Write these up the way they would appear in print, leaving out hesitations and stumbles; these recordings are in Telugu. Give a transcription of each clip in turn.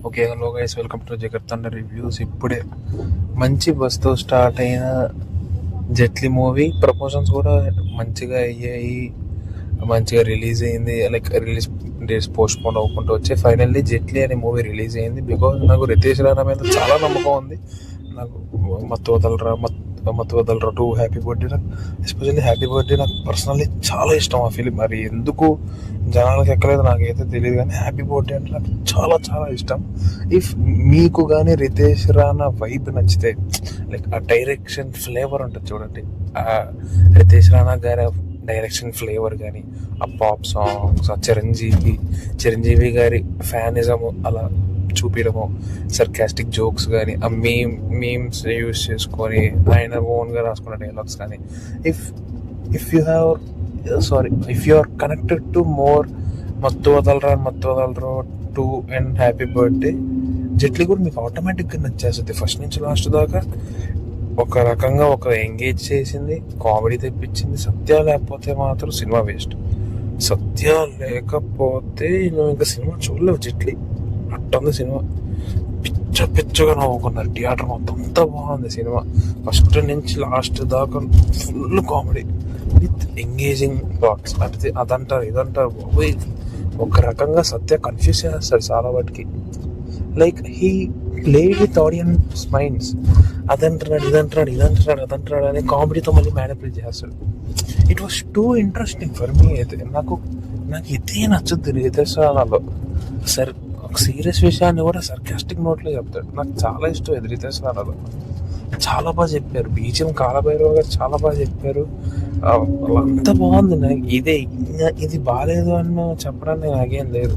Okay, hello guys, welcome to Jigarthanda reviews. ఇప్పుడే మంచి బస్తో స్టార్ట్ అయిన జెట్లీ మూవీ ప్రమోషన్స్ కూడా మంచిగా అయ్యాయి, మంచిగా రిలీజ్ అయింది. Like release dates postpone అవ్వకుంటూ వచ్చి ఫైనల్లీ జెట్లీ అనే మూవీ రిలీజ్ అయింది. బికాజ్ నాకు రితేష్ రాణా మీద చాలా నమ్మకం ఉంది. నాకు మత్తు వదలరా 2 హ్యాపీ బర్త్డే, నాకు ఎస్పెషల్లీ హ్యాపీ బర్త్డే నాకు పర్సనల్లీ చాలా ఇష్టం ఆ ఫిలిం. మరి ఎందుకు జనాలకు ఎక్కలేదు నాకైతే తెలియదు, కానీ హ్యాపీ బర్త్డే అంటే నాకు చాలా చాలా ఇష్టం. ఇఫ్ మీకు కానీ రితేష్ రాణా వైబ్ నచ్చితే, లైక్ ఆ డైరెక్షన్ ఫ్లేవర్ ఉంటుంది చూడండి, ఆ రితేష్ రాణా గారి డైరెక్షన్ ఫ్లేవర్ కానీ, ఆ పాప్ సాంగ్స్, ఆ చిరంజీవి గారి ఫ్యానిజము అలా చూపించడము, సర్కాస్టిక్ జోక్స్ కానీ, ఆ మీమ్స్ యూస్ చేసుకొని ఆయన ఓన్గా రాసుకున్న డైలాగ్స్ కానీ, if you are connected to more Mathu Vadalara 2 and happy birthday, Jaitley కూడా మీకు ఆటోమేటిక్గా నచ్చేస్తుంది. ఫస్ట్ నుంచి లాస్ట్ దాకా ఒక రకంగా ఒక ఎంగేజ్ చేసింది, కామెడీ తెప్పించింది. సత్య లేకపోతే మాత్రం సినిమా వేస్ట్. సత్య లేకపోతే నువ్వు ఇంకా సినిమా చూడలేవు. జెట్లీ అట్టుంది సినిమా. పిచ్చగా నవ్వుకున్నారు థియేటర్ మొత్తం. అంతా బాగుంది సినిమా, ఫస్ట్ నుంచి లాస్ట్ దాకా full comedy with engaging plots. అంటే అదంటారు ఇదంటారు బాబోయ్, ఒక రకంగా సత్య కన్ఫ్యూజ్ చేస్తాడు చాలా వాటికి. Like he played with audience minds. అదంటున్నాడు అనే కామెడీతో మళ్ళీ మ్యానిపులేట్ చేస్తాడు. It was too interesting for me. అయితే నాకు ఇదే నచ్చుద్ది రితేష్ రాణాలో. సరే, ఒక సీరియస్ విషయాన్ని కూడా సర్కాస్టిక్ నోట్లో చెప్తాడు. నాకు చాలా ఇష్టం ఇది రితేష్ రాణాలో. చాలా బాగా చెప్పారు. బీజిఎం కాలభైరవ గారు చాలా బాగా చెప్పారు. అంతా బాగుంది. నాకు ఇది బాగాలేదు అని చెప్పడానికి నాకేం లేదు.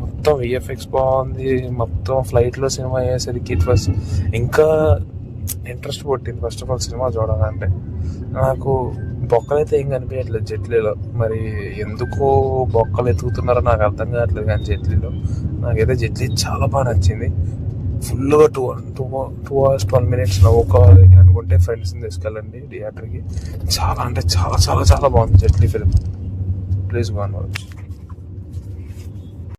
మొత్తం విఎఫ్ఎక్స్ బాగుంది. మొత్తం ఫ్లైట్లో సినిమా అయ్యేసరికి ఇట్ వాస్ ఇంకా ఇంట్రెస్ట్ పుట్టింది ఫస్ట్ ఆఫ్ ఆల్ సినిమా చూడాలంటే. నాకు బొక్కలైతే ఏం కనిపించట్లేదు జెట్లీలో. మరి ఎందుకు బొక్కలు ఎత్తుకుతున్నారో నాకు అర్థం కావట్లేదు. కానీ జెట్లీలో నాకైతే జెట్లీ చాలా బాగా నచ్చింది. ఫుల్గా 2 hours 12 minutes నవ్వుకోవాలి అనుకుంటే ఫ్రెండ్స్ని తీసుకెళ్ళండి థియేటర్కి. చాలా అంటే చాలా చాలా చాలా బాగుంది Jetlee film. Please go and watch.